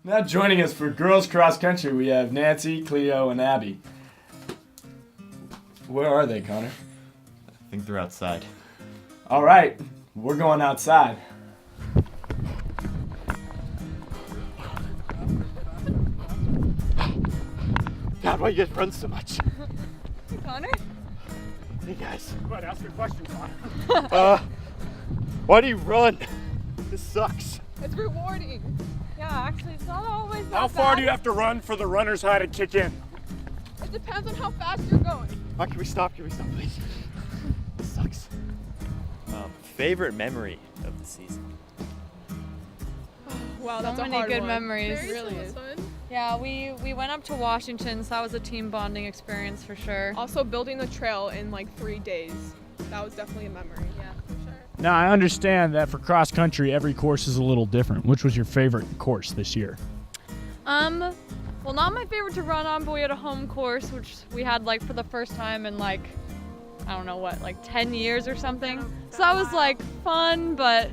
Now joining us for girls cross country, we have Nancy, Cleo, and Abby. Where are they, Connor? I think they're outside. All right, we're going outside. God, why you guys run so much? Connor? Hey guys. Go ahead, ask your question, Connor. Why do you run? This sucks. It's rewarding. Yeah, actually, it's not always that How far bad. do you have to run for the runner's high to kick in? It depends on how fast you're going. Can we stop? Can we stop, please? This sucks. Favorite memory of the season? Wow, So that's a many hard good one. memories. It really is. Fun. Yeah, we went up to Washington, so that was a team bonding experience for sure. Also, building the trail in like 3 days. That was definitely a memory. Yeah, for sure. Now, I understand that for cross country, every course is a little different. Which was your favorite course this year? Well, not my favorite to run on, but we had a home course, which we had like for the first time in like, I don't know what, like 10 years or something. So that was like fun, but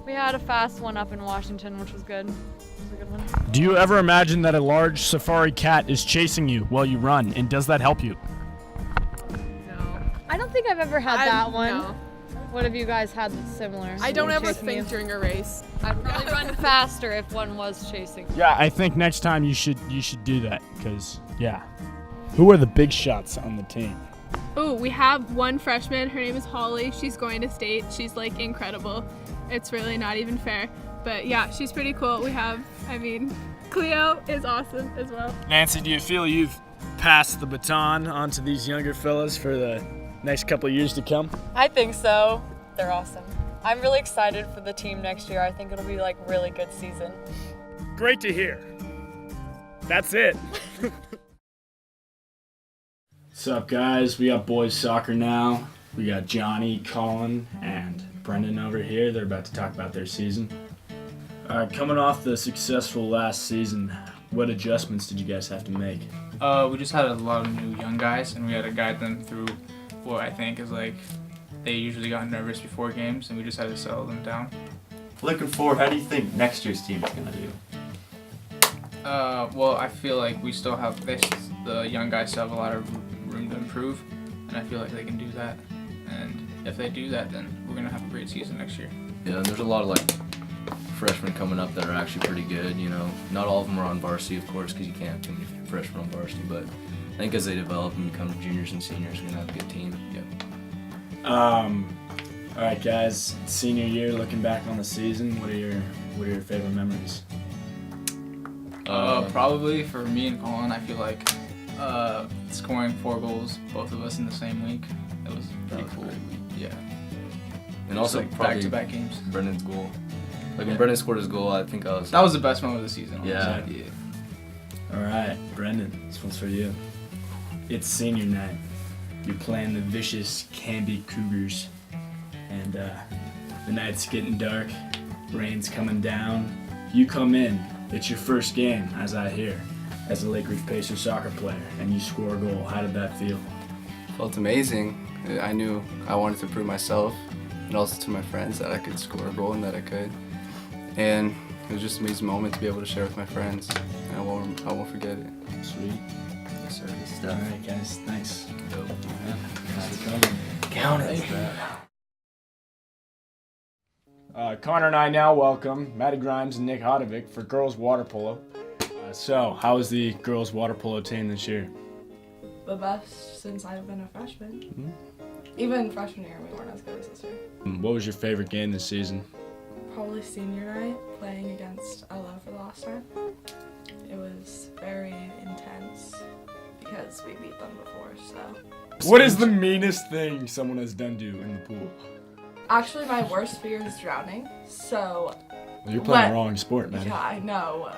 we had a fast one up in Washington, which was good. It was a good one. Do you ever imagine that a large safari cat is chasing you while you run, and does that help you? No. I don't think I've ever had that one. No. What have you guys had that's similar? I don't ever Chasing think you? during a race. I'd probably run faster if one was chasing. Yeah, I think next time you should do that, because yeah. Who are the big shots on the team? Oh, we have one freshman. Her name is Holly. She's going to state. She's like incredible. It's really not even fair. But yeah, she's pretty cool. We have, Cleo is awesome as well. Nancy, do you feel you've passed the baton on to these younger fellas for the next couple of years to come? I think so. They're awesome. I'm really excited for the team next year. I think it'll be like really good season. Great to hear. That's it. What's up, guys? We got boys soccer now. We got Johnny, Colin, and Brendan over here. They're about to talk about their season. All right, coming off the successful last season, what adjustments did you guys have to make? We just had a lot of new young guys, and we had to guide them through what I think is like they usually got nervous before games, and we just had to settle them down. Looking forward, how do you think next year's team is gonna do? Well, I feel like we still have the young guys still have a lot of room to improve, and I feel like they can do that. And if they do that, then we're gonna have a great season next year. Yeah, and there's a lot of like freshmen coming up that are actually pretty good. You know, not all of them are on varsity, of course, because you can't have too many freshmen on varsity. But I think as they develop and become juniors and seniors, we're gonna have a good team. Yeah. All right, guys. Senior year, looking back on the season, what are your favorite memories? Probably for me and Colin, I feel like scoring 4 goals, both of us in the same week. It was pretty cool. Yeah. And Just also like probably back-to-back games. Brendan's goal. Like when Brendan scored his goal, I think I was. That was the best moment of the season. Yeah. Yeah. All right, Brendan, this one's for you. It's senior night. You're playing the vicious Canby Cougars, and the night's getting dark. Rain's coming down. You come in. It's your first game, as I hear, as a Lake Ridge Pacers soccer player, and you score a goal. How did that feel? Felt amazing. I knew I wanted to prove myself and also to my friends that I could score a goal and that I could. And it was just an amazing moment to be able to share with my friends, and I won't forget it. Sweet. Yes, sir. Good All stuff. right, guys. Thanks. Dope. Thanks for coming. Count it. Connor and I now welcome Maddie Grimes and Nick Hodovic for girls water polo. So, how was the girls water polo team this year? The best since I've been a freshman. Even freshman year, we weren't as good as this year. What was your favorite game this season? Probably senior night, playing against LO for the last time. It was very intense because we beat them before, so. What is the meanest thing someone has done to you in the pool? Actually, my worst fear is drowning, so. Well, you're playing the wrong sport, man. Yeah, I know.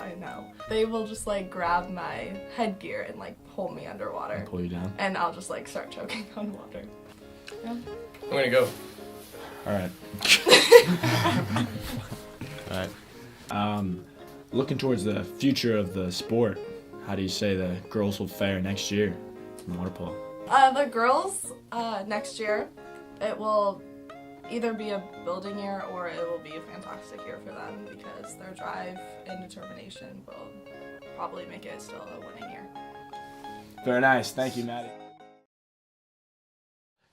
They will just like grab my headgear and like pull me underwater. And pull you down. And I'll just like start choking on water. Yeah. I'm gonna go. All right. All right. Looking towards the future of the sport, how do you say the girls will fare next year in water polo? The girls, next year, either be a building year or it will be a fantastic year for them because their drive and determination will probably make it still a winning year. Very nice. Thank you, Maddie.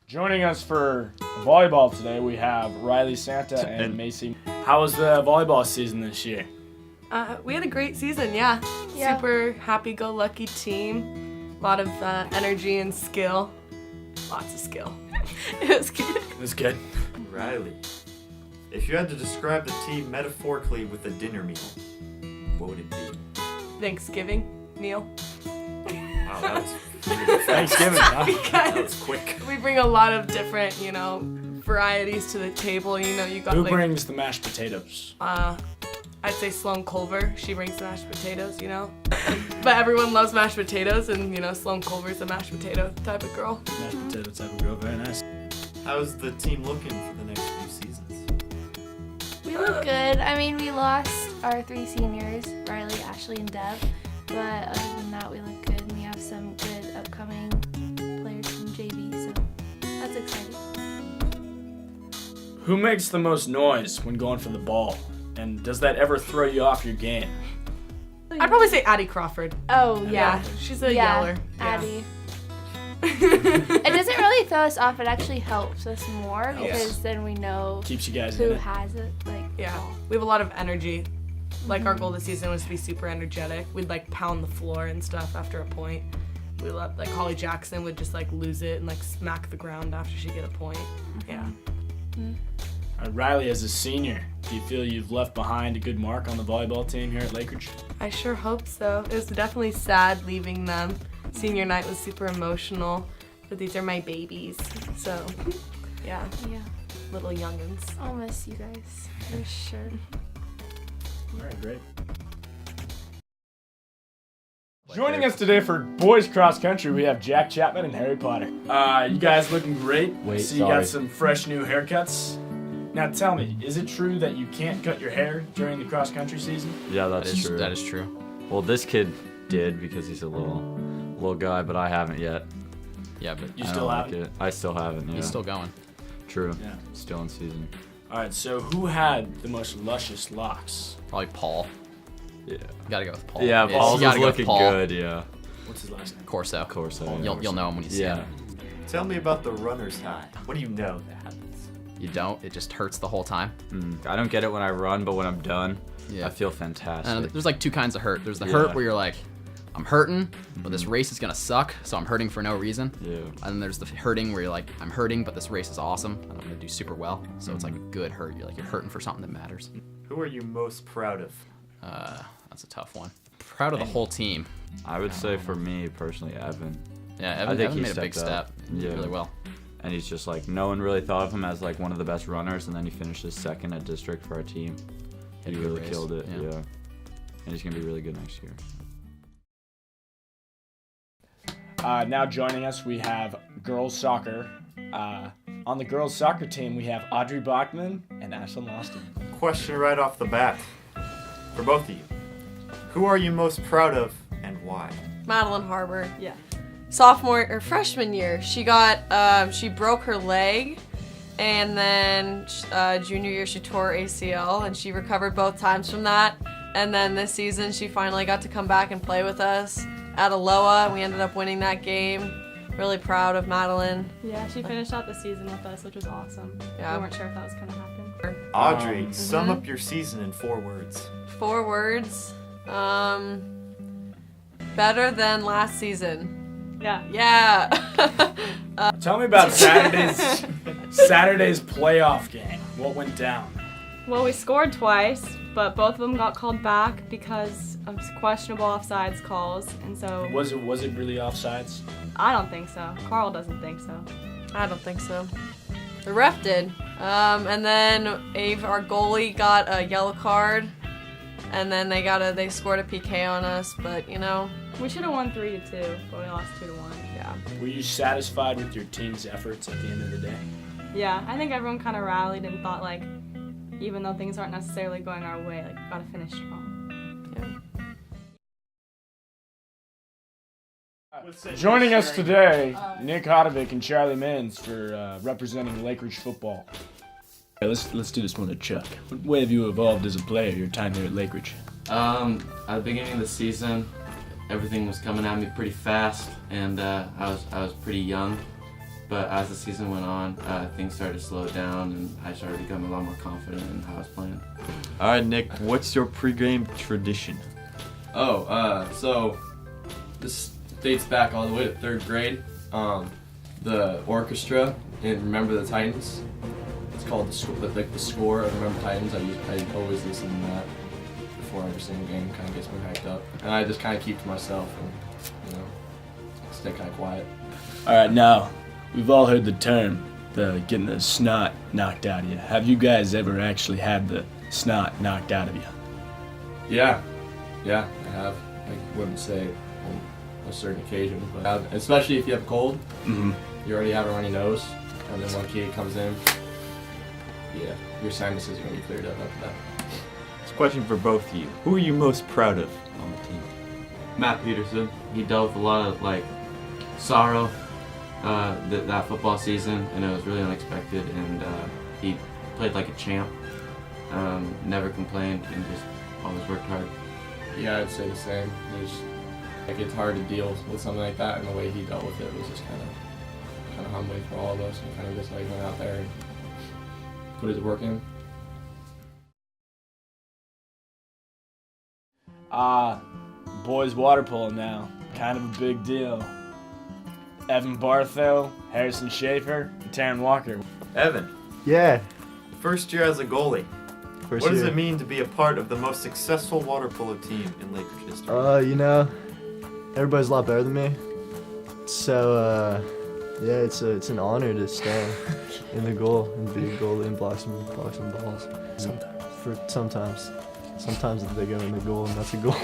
Joining us for volleyball today, we have Riley Santa and Macy. How was the volleyball season this year? We had a great season, yeah. Yeah. Super happy-go-lucky team. A lot of energy and skill. Lots of skill. It was good. It was good. Riley, if you had to describe the team metaphorically with a dinner meal, what would it be? Thanksgiving meal. Wow, that was really fast. Thanksgiving, huh? That was Because quick. we bring a lot of different, varieties to the table. You got Who brings the mashed potatoes? I'd say Sloan Culver. She brings the mashed potatoes, But everyone loves mashed potatoes, and Sloan Culver's a mashed potato type of girl. Mashed potato type of girl. Very nice. How's the team looking for the next few seasons? We look good. I mean, we lost our 3 seniors, Riley, Ashley, and Deb. But other than that, we look good. And we have some good upcoming players from JV, so that's exciting. Who makes the most noise when going for the ball? And does that ever throw you off your game? I'd probably say Addie Crawford. Oh, yeah. She's a yeller. Addie. It doesn't really throw us off. It actually helps us more because then we know Keeps you guys who in it. has it. Yeah, we have a lot of energy. Like our goal this season was to be super energetic. We'd pound the floor and stuff after a point. We loved Holly Jackson would just lose it and smack the ground after she get a point. Yeah. Riley, as a senior, do you feel you've left behind a good mark on the volleyball team here at Lakeridge? I sure hope so. It was definitely sad leaving them. Senior night was super emotional, but these are my babies. So, yeah. Little youngins. I'll miss you guys, for sure. All right, great. Joining us today for boys cross country, we have Jack Chapman and Harry Potter. You guys looking great. Wait, you got some fresh new haircuts. Now tell me, is it true that you can't cut your hair during the cross country season? Yeah, that's true. That is true. Well, this kid did because he's a little guy, but I haven't yet. Yeah, but You still haven't? I still haven't. Yeah. he's still going. True. Yeah. Still in season. All right, so who had the most luscious locks? Probably Paul. Yeah. Gotta go with Paul. Yeah, It's- Paul's you gotta was go with looking Paul. good. Yeah. What's his last name? Corso. Corso. You'll know him when you see him. Tell me about the runner's high. What do you know that happens? You don't. It just hurts the whole time. I don't get it when I run, but when I'm done, Yeah. I feel fantastic. And there's 2 kinds of hurt. There's the hurt where you're like, I'm hurting, but this race is gonna suck, so I'm hurting for no reason. Yeah. And then there's the hurting where you're like, I'm hurting, but this race is awesome, and I'm gonna do super well. So it's like a good hurt. You're hurting for something that matters. Who are you most proud of? That's a tough one. Proud of the whole team. I would say for me personally, Evan. Yeah, I Evan think he made a big stepped up. step. He did really well. And he's just no one really thought of him as one of the best runners, and then he finishes second at district for our team. He really killed it. Yeah. And he's gonna be really good next year. Now joining us, we have girls soccer. On the girls soccer team, we have Audrey Bachman and Ashlyn Loston. Question right off the bat for both of you. Who are you most proud of and why? Madeline Harbor. Yeah. Sophomore or freshman year, she broke her leg, and then junior year she tore her ACL, and she recovered both times from that. And then this season she finally got to come back and play with us at Aloha. We ended up winning that game. Really proud of Madeline. Yeah, she finished out the season with us, which was awesome. Yeah. We weren't sure if that was gonna happen. Audrey, sum up your season in 4 words. 4 words. Better than last season. Yeah. Yeah. Tell me about Saturday's playoff game. What went down? Well, we scored twice, but both of them got called back because of questionable offsides calls, and so. Was it really offsides? I don't think so. Carl doesn't think so. I don't think so. The ref did. And then Ave, our goalie, got a yellow card, and then they scored a PK on us. But we should have won 3-2, but we lost 2-1. Yeah. Were you satisfied with your team's efforts at the end of the day? Yeah, I think everyone kind of rallied and thought even though things aren't necessarily going our way, we gotta finish strong. Joining us today, Nick Hodovic and Charlie Mins for representing Lakeridge football. Let's do this one to Chuck. What way have you evolved as a player your time here at Lake Ridge? At the beginning of the season, everything was coming at me pretty fast, and I was pretty young. But as the season went on, things started to slow down, and I started becoming a lot more confident in how I was playing. All right, Nick, what's your pregame tradition? So this dates back all the way to 3rd grade. The orchestra in Remember the Titans. It's called the score of Remember Titans. I always listen to that before every single game. Kind of gets me hyped up, and I just kind of keep to myself and stay kind of quiet. All right, now we've all heard the term, the getting the snot knocked out of you. Have you guys ever actually had the snot knocked out of you? Yeah, I have. I wouldn't say on a certain occasion, but especially if you have a cold, you already have a runny nose, and then one kid comes in, your sinuses are going to be cleared up after that. It's a question for both of you. Who are you most proud of on the team? Matt Peterson. He dealt with a lot of sorrow that football season, and it was really unexpected, and he played like a champ. Never complained and just always worked hard. Yeah, I'd say the same. It's hard to deal with something like that, and the way he dealt with it was just kind of humbling for all of us, and kind of just went out there and put his work in. Boys water polo now, kind of a big deal. Evan Bartho, Harrison Schaefer, and Taryn Walker. Evan. Yeah. First year as a goalie. First what does year. it mean to be a part of the most successful water polo team in Lake Ridge history? Everybody's a lot better than me. So, it's an honor to stand in the goal and be a goalie and block some balls. Sometimes they go in the goal and that's a goal.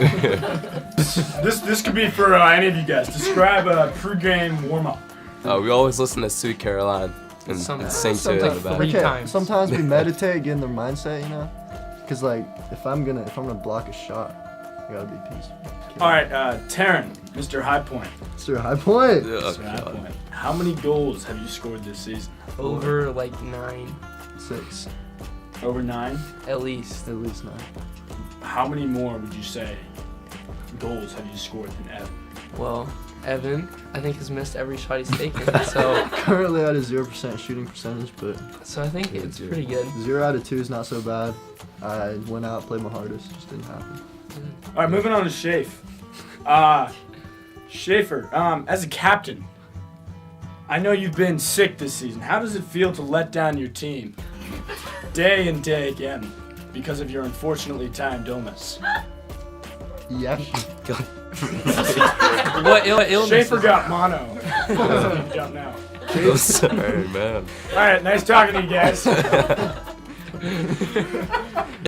This could be for any of you guys. Describe a pregame warm-up. We always listen to Sweet Caroline and sing to it out about it. Sometimes we meditate, get in their mindset, because if I'm gonna block a shot, I gotta be peaceful. All right, Taryn, Mr. High Point. Mr. High Point. Mr. High Point. How many goals have you scored this season? Over 9. 6. Over 9? At least. At least 9. How many more would you say goals have you scored than Evan? Well, Evan, I think, has missed every shot he's taken. So currently at a 0% shooting percentage, but so I think it's pretty good. 0 out of 2 is not so bad. I went out, played my hardest, just didn't happen. All right, moving on to Schaefer. Schaefer, as a captain, I know you've been sick this season. How does it feel to let down your team day and day again because of your unfortunately timed illness? Yeah. What illness? Schaefer got mono. You don't know. I'm sorry, man. All right, nice talking to you guys.